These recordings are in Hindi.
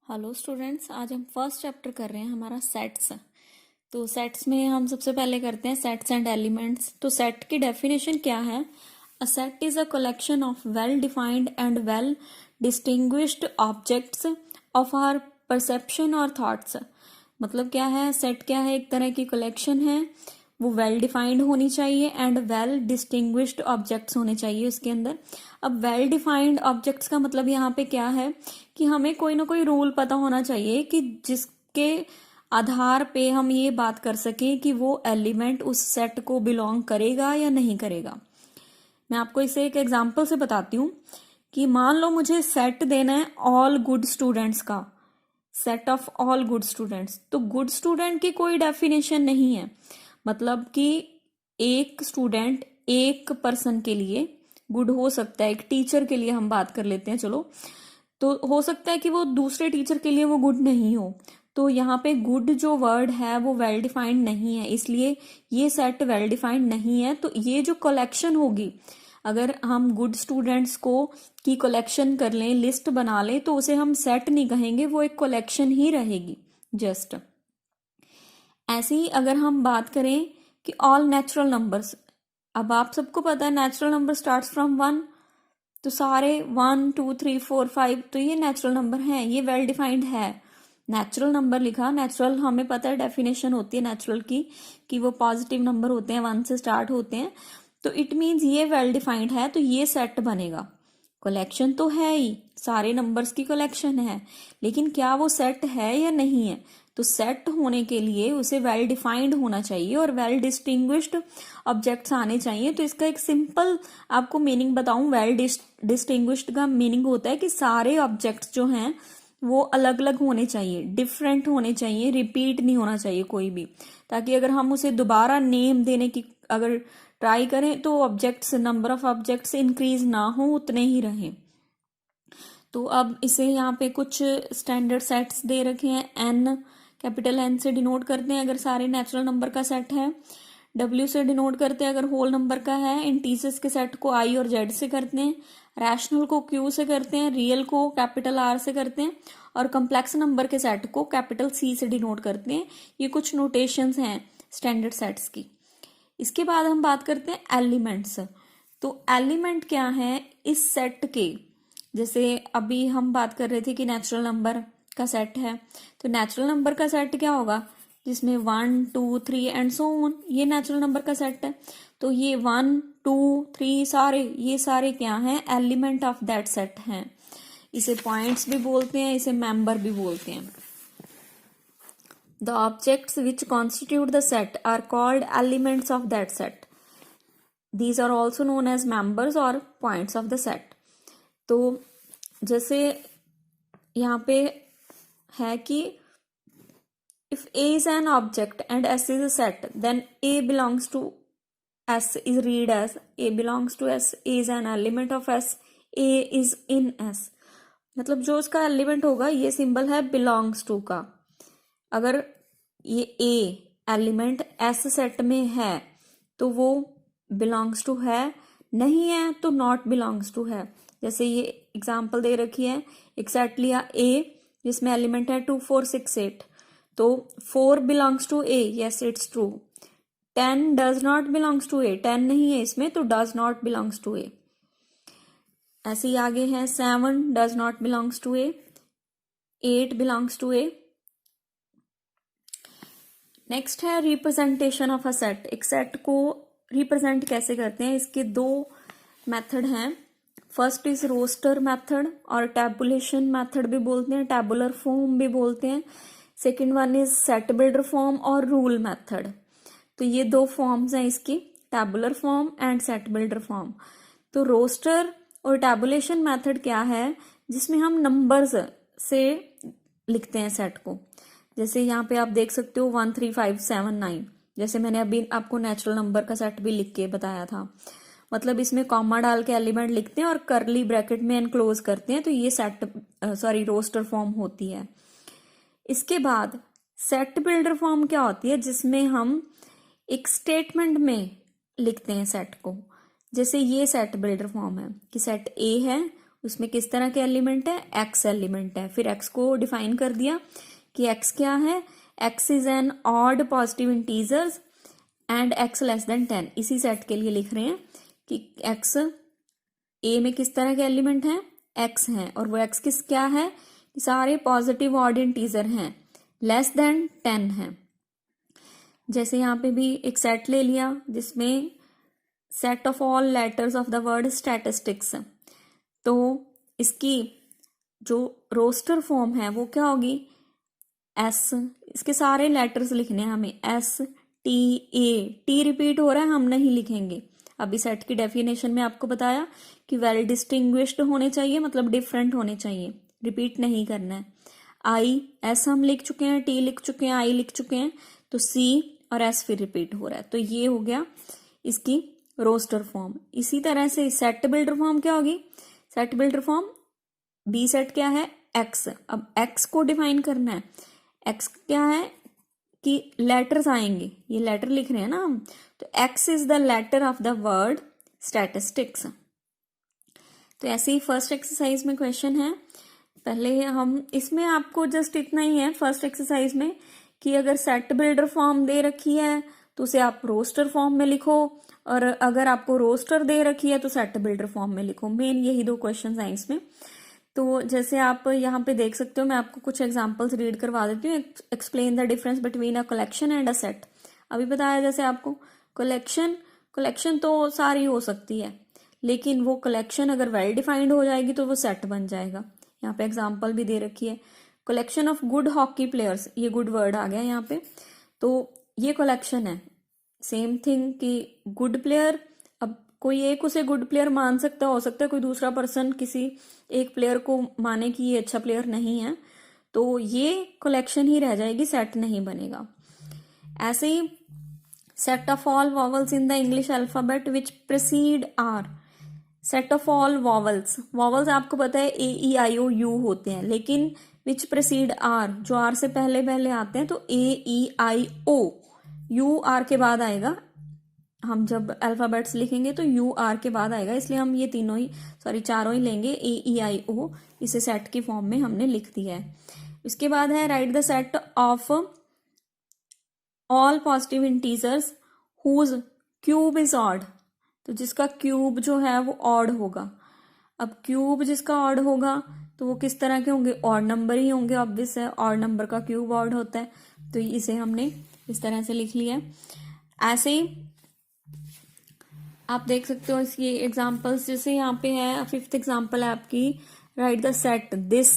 हेलो स्टूडेंट्स, आज हम फर्स्ट चैप्टर कर रहे हैं हमारा सेट्स। तो सेट्स में हम सबसे पहले करते हैं सेट्स एंड एलिमेंट्स। तो सेट की डेफिनेशन क्या है? A set is a collection of well defined and well distinguished objects of our perception और थॉट्स। मतलब क्या है? सेट क्या है? एक तरह की कलेक्शन है, वो वेल डिफाइंड होनी चाहिए एंड वेल डिस्टिंग्विश्ड ऑब्जेक्ट्स होने चाहिए उसके अंदर। अब वेल डिफाइंड ऑब्जेक्ट्स का मतलब यहाँ पे क्या है कि हमें कोई ना कोई रूल पता होना चाहिए कि जिसके आधार पे हम ये बात कर सकें कि वो एलिमेंट उस सेट को बिलोंग करेगा या नहीं करेगा। मैं आपको इसे एक एग्जांपल से बताती हूँ कि मान लो मुझे सेट देना है ऑल गुड स्टूडेंट्स का, set of all good students. तो गुड स्टूडेंट की कोई डेफिनेशन नहीं है, मतलब कि एक स्टूडेंट एक पर्सन के लिए गुड हो सकता है। एक टीचर के लिए हम बात कर लेते हैं, चलो, तो हो सकता है कि वो दूसरे टीचर के लिए वो गुड नहीं हो। तो यहाँ पे गुड जो वर्ड है वो वेल डिफाइंड नहीं है, इसलिए ये सेट वेल डिफाइंड नहीं है। तो ये जो कलेक्शन होगी, अगर हम गुड स्टूडेंट्स को की कलेक्शन कर लें, लिस्ट बना लें, तो उसे हम सेट नहीं कहेंगे, वो एक कलेक्शन ही रहेगी जस्ट। ऐसे ही अगर हम बात करें कि ऑल नेचुरल नंबर्स, अब आप सबको पता है नेचुरल नंबर स्टार्ट्स फ्रॉम 1, तो सारे 1 2 3 4 5 तो ये नेचुरल नंबर हैं, ये वेल डिफाइंड है। नेचुरल नंबर लिखा, नेचुरल हमें पता है डेफिनेशन होती है नेचुरल की कि वो पॉजिटिव नंबर होते हैं, 1 से स्टार्ट होते हैं, तो इट मीन्स ये वेल डिफाइंड है, तो ये सेट बनेगा। कलेक्शन तो है ही, सारे नंबर्स की कलेक्शन है, लेकिन क्या वो सेट है या नहीं है? तो सेट होने के लिए उसे वेल डिफाइंड होना चाहिए और वेल डिस्टिंग्विश्ड ऑब्जेक्ट्स आने चाहिए। तो इसका एक सिंपल आपको मीनिंग बताऊं, वेल डिस्टिंग्विश्ड का मीनिंग होता है कि सारे ऑब्जेक्ट्स जो हैं वो अलग अलग होने चाहिए, डिफरेंट होने चाहिए, रिपीट नहीं होना चाहिए कोई भी, ताकि अगर हम उसे दोबारा नेम देने की अगर ट्राई करें तो objects, number of objects increase ना हो, उतने ही रहें। तो अब इसे यहाँ पे कुछ स्टैंडर्ड सेट्स दे रखे हैं। एन, कैपिटल एन से डिनोट करते हैं अगर सारे नेचुरल नंबर का सेट है। डब्ल्यू से डिनोट करते हैं अगर होल नंबर का है। इंटीजर्स के सेट को आई और जेड से करते हैं। रैशनल को क्यू से करते हैं। रियल को कैपिटल आर से करते हैं। और कम्प्लेक्स नंबर के सेट को कैपिटल सी से डिनोट करते हैं। ये कुछ नोटेशंस हैं स्टैंडर्ड सेट्स की। इसके बाद हम बात करते हैं एलिमेंट्स। तो एलिमेंट क्या है इस सेट के? जैसे अभी हम बात कर रहे थे कि नेचुरल नंबर का सेट है, तो नेचुरल नंबर का सेट क्या होगा? जिसमें 1 2 3 एंड सो ऑन, ये नेचुरल नंबर का सेट है। तो ये 1 2 3 सारे, ये सारे क्या हैं? एलिमेंट ऑफ दैट सेट हैं। इसे पॉइंट्स भी बोलते हैं, इसे मेंबर भी बोलते हैं। The objects which constitute the set are called elements of that set. These are also known as members or points of the set. तो जैसे यहाँ पे है कि if A is an object and S is a set, then A belongs to S is read as A belongs to S, A is an element of S, A is in S। मतलब जो उसका एलिमेंट होगा, ये सिंबल है belongs to का। अगर ये A एलिमेंट S सेट में है तो वो belongs to है, नहीं है तो not belongs to है। जैसे ये एग्जाम्पल दे रखी है, एक सेट लिया A जिसमें एलिमेंट है 2 4 6 8, तो 4 belongs to A, yes it's true। 10 does not belongs to A, 10 नहीं है इसमें, तो does not belongs to A। ऐसे ही आगे है 7 does not belongs to A, 8 belongs to A। Next है रिप्रेजेंटेशन ऑफ अ सेट। एक सेट को रिप्रेजेंट कैसे करते हैं, इसके दो मेथड हैं। फर्स्ट इज रोस्टर मेथड और टैबुलेशन मेथड भी बोलते हैं, टैबुलर फॉर्म भी बोलते हैं। Second one is set builder form और रूल मेथड। तो ये दो फॉर्म्स हैं इसकी, tabular form and set builder form. तो रोस्टर और टैबुलेशन मेथड क्या है? जिसमें हम नंबर्स से लिखते हैं सेट को। जैसे यहाँ पे आप देख सकते हो 1 3 5 7 9, जैसे मैंने अभी आपको नेचुरल नंबर का सेट भी लिख के बताया था। मतलब इसमें कॉमा डाल के एलिमेंट लिखते हैं और करली ब्रैकेट में एनक्लोज करते हैं, तो ये सेट रोस्टर फॉर्म होती है। इसके बाद सेट बिल्डर फॉर्म क्या होती है? जिसमें हम एक स्टेटमेंट में लिखते हैं सेट को। जैसे ये सेट बिल्डर फॉर्म है कि सेट ए है उसमें किस तरह के एलिमेंट है, एक्स एलिमेंट है। फिर एक्स को डिफाइन कर दिया कि एक्स क्या है, x is an odd positive integers and x less than 10। इसी सेट के लिए लिख रहे हैं कि एक्स ए में किस तरह के एलिमेंट हैं, एक्स हैं, और वो एक्स किस क्या है, सारे पॉजिटिव ऑड इंटीजर हैं, लेस देन 10 है। जैसे यहाँ पे भी एक सेट ले लिया जिसमें set of all letters of the word statistics, तो इसकी जो रोस्टर फॉर्म है वो क्या होगी, एस, इसके सारे लेटर्स लिखने हैं हमें, S T A, T repeat हो रहा है हम नहीं लिखेंगे। अभी सेट की डेफिनेशन में आपको बताया कि वेल डिस्टिंग्विश्ड होने चाहिए, मतलब डिफरेंट होने चाहिए, रिपीट नहीं करना है। आई, एस हम लिख चुके हैं, टी लिख चुके हैं, आई लिख चुके हैं, तो सी और एस फिर रिपीट हो रहा है, तो ये हो गया इसकी रोस्टर फॉर्म। इसी तरह से सेट बिल्डर फॉर्म क्या होगी, set builder form B set क्या है, एक्स। अब एक्स को डिफाइन करना है, एक्स क्या है कि लेटर्स आएंगे, ये लेटर लिख रहे हैं ना हम, तो X is the letter of the word statistics. तो ऐसे ही फर्स्ट एक्सरसाइज में क्वेश्चन है, पहले हम इसमें आपको जस्ट इतना ही है फर्स्ट एक्सरसाइज में कि अगर सेट बिल्डर फॉर्म दे रखी है तो उसे आप रोस्टर फॉर्म में लिखो, और अगर आपको रोस्टर दे रखी है तो सेट बिल्डर फॉर्म में लिखो। मेन यही दो क्वेश्चन हैं इसमें। तो जैसे आप यहाँ पे देख सकते हो, मैं आपको कुछ एग्जांपल्स रीड करवा देती हूँ। Explain the difference between a collection and a set. अभी बताया जैसे आपको कलेक्शन तो सारी हो सकती है, लेकिन वो कलेक्शन अगर वेल डिफाइंड हो जाएगी तो वो सेट बन जाएगा। यहाँ पे एग्जाम्पल भी दे रखी है, collection of good hockey players, ये गुड वर्ड आ गया यहाँ पे, तो ये कलेक्शन है। सेम थिंग कि गुड प्लेयर, अब कोई एक उसे गुड प्लेयर मान सकता है, हो सकता है कोई दूसरा पर्सन किसी एक प्लेयर को माने कि ये अच्छा प्लेयर नहीं है, तो ये कलेक्शन ही रह जाएगी, सेट नहीं बनेगा। ऐसे ही set of all vowels in the English alphabet which precede are, set of all vowels आपको पता है ए ई आई ओ यू होते हैं, लेकिन विच प्रीसीड आर, जो आर से पहले पहले आते हैं, तो ए ई आई ओ, यू आर के बाद आएगा। हम जब अल्फाबेट्स लिखेंगे तो यू आर के बाद आएगा, इसलिए हम ये तीनों ही चारों ही लेंगे, ए ई आई ओ, इसे सेट की फॉर्म में हमने लिख दिया है। इसके बाद है right the set of all positive integers whose cube is odd, तो जिसका क्यूब जो है वो ऑड होगा। अब क्यूब जिसका ऑड होगा तो वो किस तरह के होंगे, ऑड नंबर ही होंगे, ऑब्वियस है, ऑड नंबर का क्यूब ऑड होता है, तो इसे हमने इस तरह से लिख लिया है। ऐसे ही आप देख सकते हो इसकी एग्जांपल्स, जैसे यहाँ पे है फिफ्थ एग्जांपल है आपकी, right the set this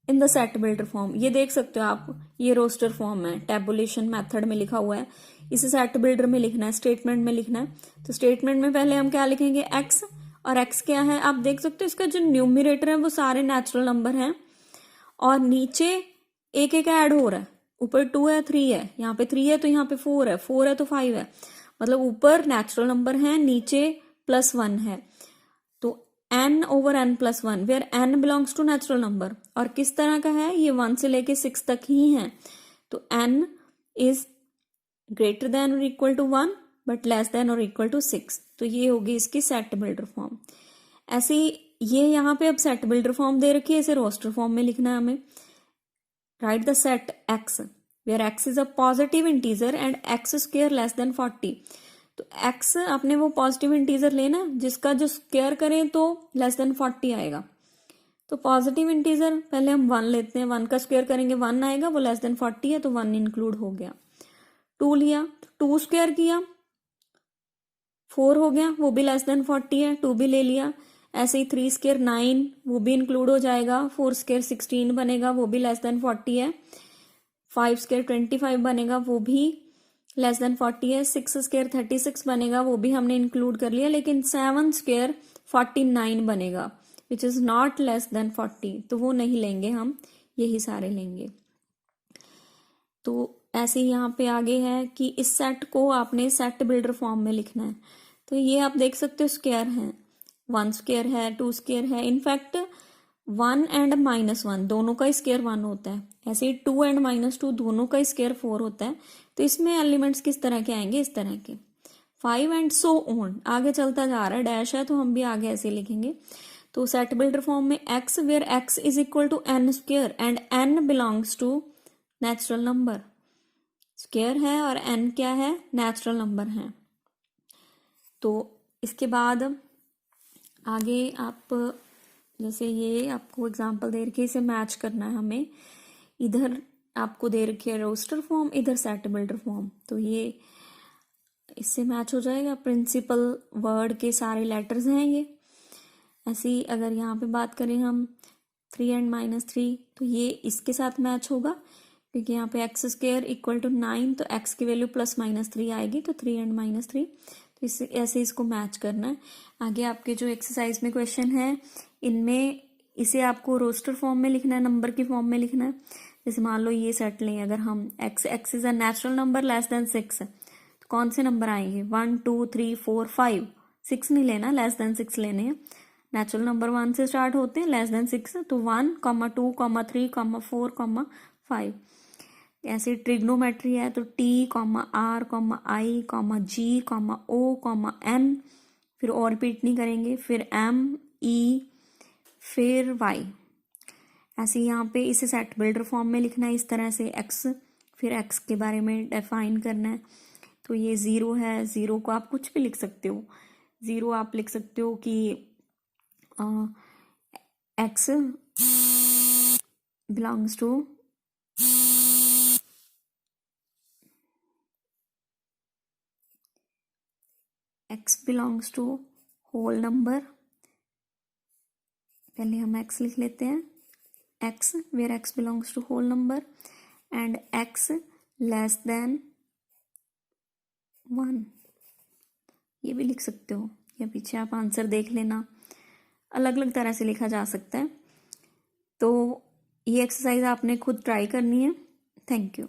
in the set builder form. ये देख सकते हो आप, ये रोस्टर फॉर्म है, टेबुलेशन मेथड में लिखा हुआ है, इसे सेट बिल्डर में लिखना है, स्टेटमेंट में लिखना है। तो स्टेटमेंट में पहले हम क्या लिखेंगे, एक्स, और एक्स क्या है आप देख सकते हो, इसका जो न्यूमिरेटर है वो सारे नेचुरल नंबर हैं, और नीचे एक एक ऐड हो रहा है, ऊपर 2 है 3 है, यहाँ पे 3 है तो यहाँ पे 4 है, 4 है तो 5 है, मतलब ऊपर नेचुरल नंबर है, नीचे +1 है, तो n over n + 1 where n belongs to natural number. और किस तरह का है, ये 1 से लेके 6 तक ही है, तो n इज ग्रेटर देन और equal to 1 but less than और इक्वल टू 6, तो ये होगी इसकी सेट बिल्डर फॉर्म। ऐसे ही ये यहाँ पे अब सेट बिल्डर फॉर्म दे रखी है, इसे रोस्टर फॉर्म में लिखना है हमें। Right the set x where x is a positive integer and x square less than 40, तो x आपने वो पॉजिटिव इंटीजर लेना जिसका जो स्क्वायर करें तो लेस देन 40 आएगा। तो पॉजिटिव इंटीजर पहले हम 1 लेते हैं, 1 का स्क्वायर करेंगे 1 आएगा, वो लेस देन 40 है तो 1 इंक्लूड हो गया। 2 लिया, 2 स्क्वायर किया 4 हो गया, वो भी लेस देन 40 है, 2 भी ले लिया। ऐसे ही 3 स्क्वायर 9, वो भी इंक्लूड हो जाएगा। 4 स्क्वायर 16 बनेगा, वो भी लेस देन 40 है। 5 स्क्वायर 25 बनेगा, वो भी लेस देन 40 है। 6 स्क्वायर 36 बनेगा, वो भी हमने इंक्लूड कर लिया। लेकिन 7 स्क्वायर 49 बनेगा which is not less than 40, तो वो नहीं लेंगे हम, यही सारे लेंगे। तो ऐसे ही यहाँ पे आगे है कि इस सेट को आपने सेट बिल्डर फॉर्म में लिखना है। तो ये आप देख सकते हो स्क्वायर है, 1 स्क्वायर है, 2 स्क्वायर है, इनफैक्ट 1 एंड -1 दोनों का स्क्वायर 1 होता है। ऐसे ही 2 एंड -2 दोनों का स्क्वायर 4 होता है। तो इसमें एलिमेंट्स किस तरह के आएंगे, इस तरह के। 5 एंड सो ऑन, आगे चलता जा रहा है, डैश है तो हम भी आगे ऐसे लिखेंगे। तो सेट बिल्डर फॉर्म में x where x is equal to n square and n belongs to natural number, square है और n क्या है, नेचुरल नंबर है। तो इसके बाद आगे आप जैसे ये आपको एग्जांपल दे रखी है, इसे मैच करना है हमें। इधर आपको दे रखी है रोस्टर फॉर्म, इधर सेट बिल्डर फॉर्म, तो ये इससे मैच हो जाएगा। प्रिंसिपल वर्ड के सारे लेटर्स हैं ये। ऐसे ही अगर यहाँ पे बात करें हम 3 and -3, तो ये इसके साथ मैच होगा क्योंकि यहाँ पे x स्क्वेयर इक्वल टू 9, तो x की वैल्यू +-3 आएगी, तो 3 and -3, तो इससे ऐसे इसको मैच करना है। आगे आपके जो एक्सरसाइज में क्वेश्चन है, इनमें इसे आपको रोस्टर फॉर्म में लिखना है, नंबर की फॉर्म में लिखना है। जैसे मान लो ये सेट लें, अगर हम x is a natural number less than 6, तो कौन से नंबर आएंगे, 1 2 3 4 5, 6 नहीं लेना, लेस देन 6 लेने हैं। नेचुरल नंबर 1 से स्टार्ट होते हैं, लेस देन 6, तो 1, 2, 3, 4, 5। ऐसे ट्रिग्नोमेट्री है तो T, R, I, G, O, N, फिर और रिपीट नहीं करेंगे, फिर M, E, फिर Y। ऐसे यहाँ पे इसे सेट बिल्डर फॉर्म में लिखना है इस तरह से, x, फिर x के बारे में डिफाइन करना है। तो ये 0 है, 0 को आप कुछ भी लिख सकते हो। 0 आप लिख सकते हो कि x belongs to whole number. पहले हम x लिख लेते हैं, x where x belongs to whole number and x less than 1, ये भी लिख सकते हो, या पीछे आप आंसर देख लेना, अलग अलग तरह से लिखा जा सकता है। तो ये एक्सरसाइज आपने खुद ट्राई करनी है। Thank you.